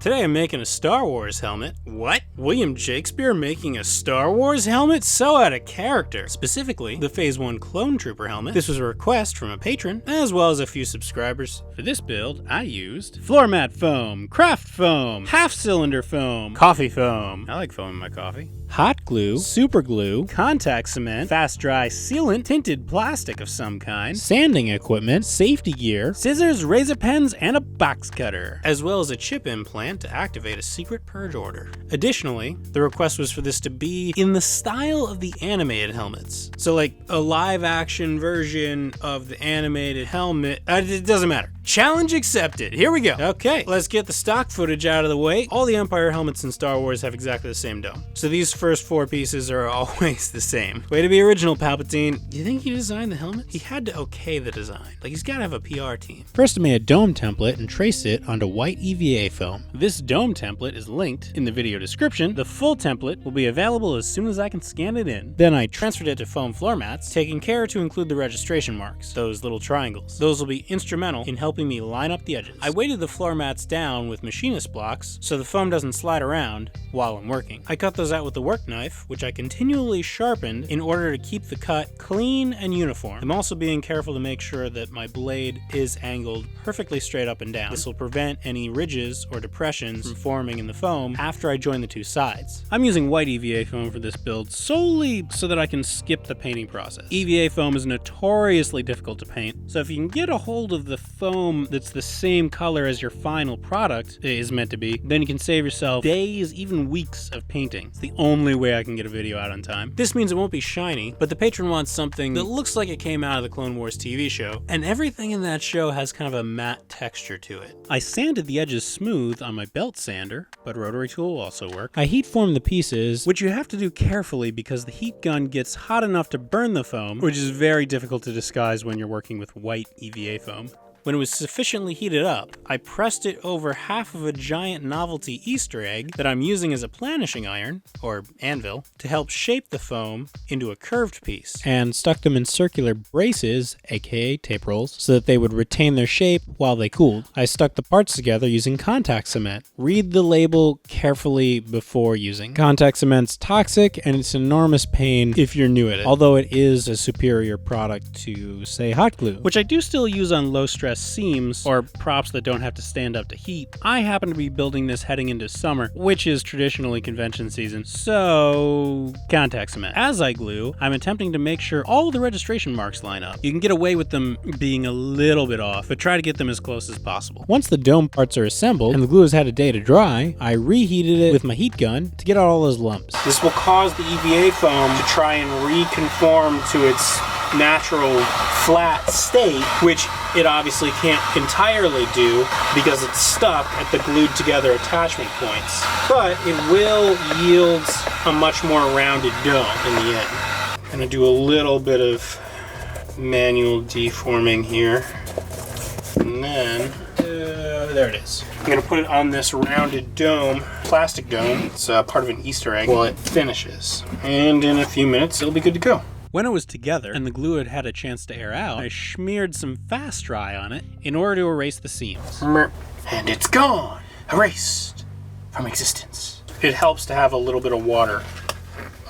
Today I'm making a Star Wars helmet. What? William Jakespeare making a Star Wars helmet? So out of character. Specifically, the Phase 1 Clone Trooper helmet. This was a request from a patron, as well as a few subscribers. For this build, I used floor mat foam, craft foam, half-cylinder foam, coffee foam. I like foam in my coffee. Hot glue, super glue, contact cement, fast dry sealant, tinted plastic of some kind, sanding equipment, safety gear, scissors, razor pens, and a box cutter, as well as a chip implant to activate a secret purge order. Additionally, the request was for this to be in the style of the animated helmets. So like a live action version of the animated helmet. It doesn't matter. Challenge accepted. Here we go. Okay, let's get the stock footage out of the way. All the Empire helmets in Star Wars have exactly the same dome. So these first 4 pieces are always the same. Way to be original, Palpatine. Do you think he designed the helmet? He had to okay the design. Like, he's gotta have a PR team. First, I made a dome template and traced it onto white EVA foam. This dome template is linked in the video description. The full template will be available as soon as I can scan it in. Then I transferred it to foam floor mats, taking care to include the registration marks, those little triangles. Those will be instrumental in helping me line up the edges. I weighted the floor mats down with machinist blocks so the foam doesn't slide around while I'm working. I cut those out with the work knife, which I continually sharpened in order to keep the cut clean and uniform. I'm also being careful to make sure that my blade is angled perfectly straight up and down. This will prevent any ridges or depressions from forming in the foam after I join the 2 sides. I'm using white EVA foam for this build solely so that I can skip the painting process. EVA foam is notoriously difficult to paint, so if you can get a hold of the foam that's the same color as your final product is meant to be, then you can save yourself days, even weeks of painting. It's the only way I can get a video out on time. This means it won't be shiny, but the patron wants something that looks like it came out of the Clone Wars TV show, and everything in that show has kind of a matte texture to it. I sanded the edges smooth on my belt sander, but a rotary tool will also work. I heat formed the pieces, which you have to do carefully because the heat gun gets hot enough to burn the foam, which is very difficult to disguise when you're working with white EVA foam. When it was sufficiently heated up, I pressed it over half of a giant novelty Easter egg that I'm using as a planishing iron, or anvil, to help shape the foam into a curved piece, and stuck them in circular braces, aka tape rolls, so that they would retain their shape while they cooled. I stuck the parts together using contact cement. Read the label carefully before using. Contact cement's toxic, and it's an enormous pain if you're new at it, although it is a superior product to, say, hot glue, which I do still use on low-stress seams or props that don't have to stand up to heat. I happen to be building this heading into summer, which is traditionally convention season, so contact cement. As I glue, I'm attempting to make sure all the registration marks line up. You can get away with them being a little bit off, but try to get them as close as possible. Once the dome parts are assembled and the glue has had a day to dry, I reheated it with my heat gun to get out all those lumps. This will cause the EVA foam to try and reconform to its natural flat state, which it obviously can't entirely do because it's stuck at the glued together attachment points, but it will yield a much more rounded dome in the end. I'm gonna do a little bit of manual deforming here, and then there it is. I'm gonna put it on this rounded dome, plastic dome. It's part of an Easter egg while it finishes, and in a few minutes it'll be good to go. When it was together and the glue had had a chance to air out, I smeared some fast dry on it in order to erase the seams. And it's gone! Erased from existence. It helps to have a little bit of water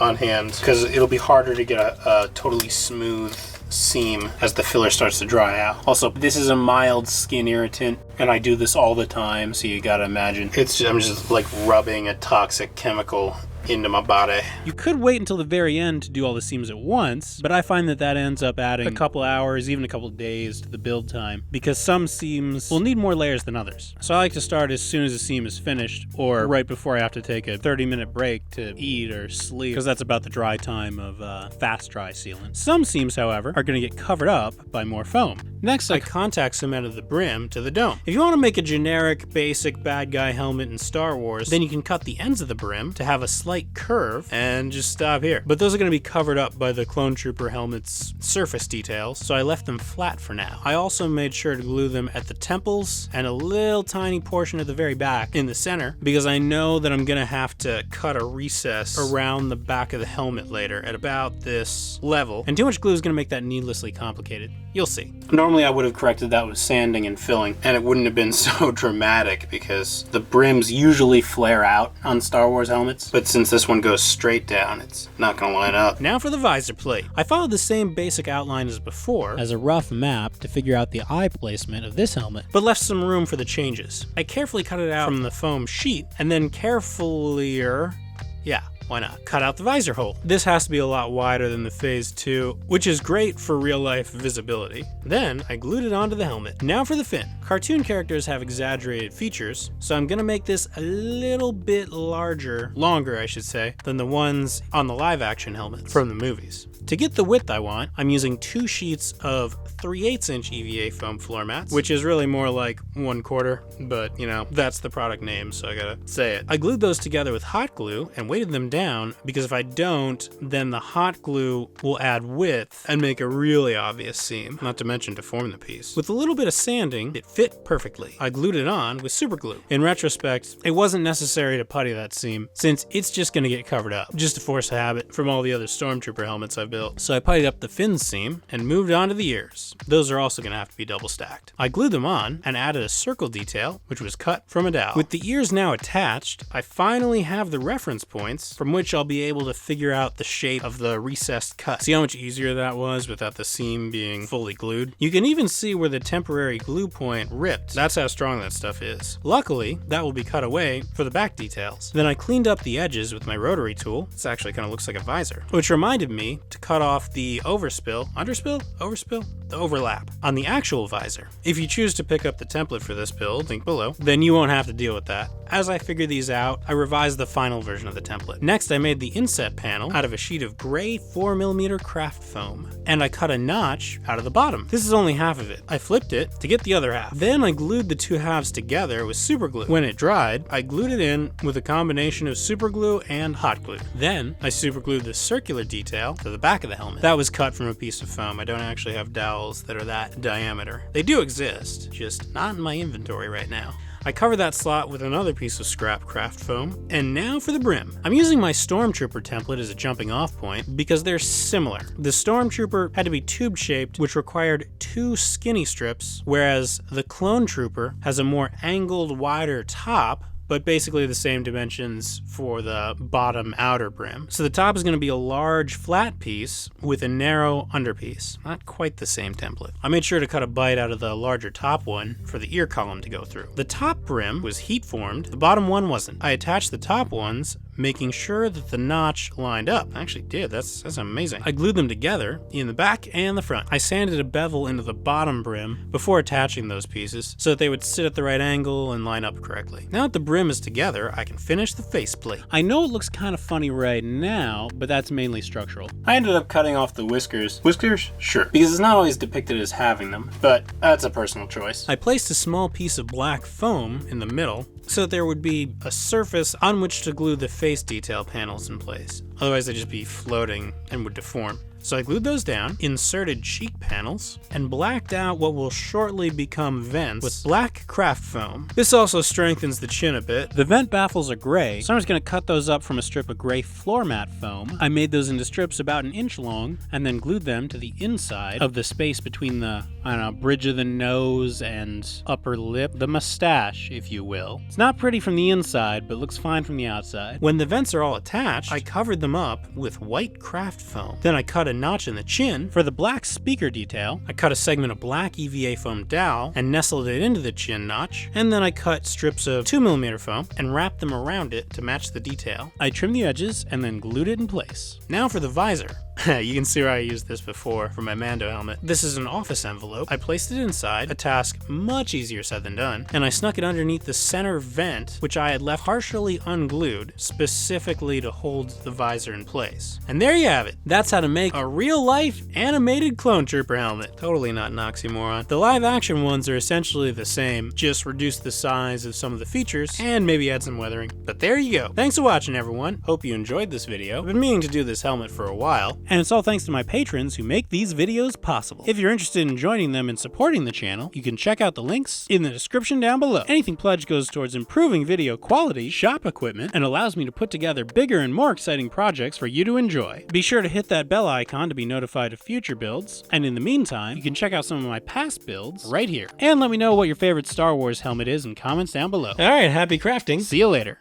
on hand because it'll be harder to get a totally smooth seam as the filler starts to dry out. Also, this is a mild skin irritant and I do this all the time, so you gotta imagine. I'm just like rubbing a toxic chemical into my body. You could wait until the very end to do all the seams at once, but I find that ends up adding a couple hours, even a couple days to the build time, because some seams will need more layers than others. So I like to start as soon as the seam is finished, or right before I have to take a 30-minute break to eat or sleep, because that's about the dry time of fast dry sealant. Some seams, however, are going to get covered up by more foam. Next, I contact cemented the brim to the dome. If you want to make a generic, basic bad guy helmet in Star Wars, then you can cut the ends of the brim to have a slight slight curve and just stop here. But those are going to be covered up by the Clone Trooper helmet's surface details, so I left them flat for now. I also made sure to glue them at the temples and a little tiny portion at the very back in the center, because I know that I'm going to have to cut a recess around the back of the helmet later at about this level, and too much glue is going to make that needlessly complicated. You'll see. Normally I would have corrected that with sanding and filling, and it wouldn't have been so dramatic because the brims usually flare out on Star Wars helmets, but since this one goes straight down, it's not going to line up. Now for the visor plate. I followed the same basic outline as before, as a rough map to figure out the eye placement of this helmet, but left some room for the changes. I carefully cut it out from the foam sheet, and then why not? Cut out the visor hole. This has to be a lot wider than the Phase 2, which is great for real-life visibility. Then, I glued it onto the helmet. Now for the fin. Cartoon characters have exaggerated features, so I'm gonna make this a little bit longer I should say, than the ones on the live-action helmets from the movies. To get the width I want, I'm using 2 sheets of 3/8" EVA foam floor mats, which is really more like 1/4, but you know, that's the product name, so I gotta say it. I glued those together with hot glue and weighted them down, because if I don't, then the hot glue will add width and make a really obvious seam, not to mention deform the piece. With a little bit of sanding, it fit perfectly. I glued it on with super glue. In retrospect, it wasn't necessary to putty that seam, since it's just gonna get covered up, just to force a habit from all the other Stormtrooper helmets I've built. So I puttied up the fin seam and moved on to the ears. Those are also going to have to be double stacked. I glued them on and added a circle detail, which was cut from a dowel. With the ears now attached, I finally have the reference points from which I'll be able to figure out the shape of the recessed cut. See how much easier that was without the seam being fully glued? You can even see where the temporary glue point ripped. That's how strong that stuff is. Luckily, that will be cut away for the back details. Then I cleaned up the edges with my rotary tool. This actually kind of looks like a visor, which reminded me to cut off the the overlap on the actual visor. If you choose to pick up the template for this build, link below, then you won't have to deal with that. As I figure these out, I revised the final version of the template. Next, I made the inset panel out of a sheet of gray 4mm craft foam, and I cut a notch out of the bottom. This is only half of it. I flipped it to get the other half. Then I glued the 2 halves together with super glue. When it dried, I glued it in with a combination of super glue and hot glue. Then I super glued the circular detail to the back of the helmet. That was cut from a piece of foam. I don't actually have dowels that are that diameter. They do exist, just not in my inventory right now. I cover that slot with another piece of scrap craft foam. And now for the brim. I'm using my Stormtrooper template as a jumping off point because they're similar. The Stormtrooper had to be tube shaped, which required 2 skinny strips, whereas the Clone Trooper has a more angled, wider top, but basically the same dimensions for the bottom outer brim. So the top is going to be a large flat piece with a narrow underpiece. Not quite the same template. I made sure to cut a bite out of the larger top one for the ear column to go through. The top brim was heat formed, the bottom one wasn't. I attached the top ones, making sure that the notch lined up. I actually did, that's amazing. I glued them together in the back and the front. I sanded a bevel into the bottom brim before attaching those pieces so that they would sit at the right angle and line up correctly. Now that the brim is together, I can finish the faceplate. I know it looks kind of funny right now, but that's mainly structural. I ended up cutting off the whiskers. Whiskers? Sure. Because it's not always depicted as having them, but that's a personal choice. I placed a small piece of black foam in the middle so that there would be a surface on which to glue the face detail panels in place. Otherwise they'd just be floating and would deform. So I glued those down, inserted cheek panels, and blacked out what will shortly become vents with black craft foam. This also strengthens the chin a bit. The vent baffles are gray, so I'm just going to cut those up from a strip of gray floor mat foam. I made those into strips about 1 inch long, and then glued them to the inside of the space between the, bridge of the nose and upper lip, the mustache, if you will. It's not pretty from the inside, but looks fine from the outside. When the vents are all attached, I covered them up with white craft foam. Then I cut a notch in the chin. For the black speaker detail, I cut a segment of black EVA foam dowel and nestled it into the chin notch, and then I cut strips of 2mm foam and wrapped them around it to match the detail. I trimmed the edges and then glued it in place. Now for the visor. You can see where I used this before for my Mando helmet. This is an office envelope. I placed it inside, a task much easier said than done, and I snuck it underneath the center vent, which I had left partially unglued, specifically to hold the visor in place. And there you have it. That's how to make a a real-life animated clone trooper helmet. Totally not an oxymoron. The live-action ones are essentially the same, just reduce the size of some of the features and maybe add some weathering. But there you go. Thanks for watching, everyone. Hope you enjoyed this video. I've been meaning to do this helmet for a while, and it's all thanks to my patrons who make these videos possible. If you're interested in joining them and supporting the channel, you can check out the links in the description down below. Anything pledged goes towards improving video quality, shop equipment, and allows me to put together bigger and more exciting projects for you to enjoy. Be sure to hit that bell icon to be notified of future builds, and in the meantime, you can check out some of my past builds right here. And let me know what your favorite Star Wars helmet is in comments down below. Alright, happy crafting. See you later.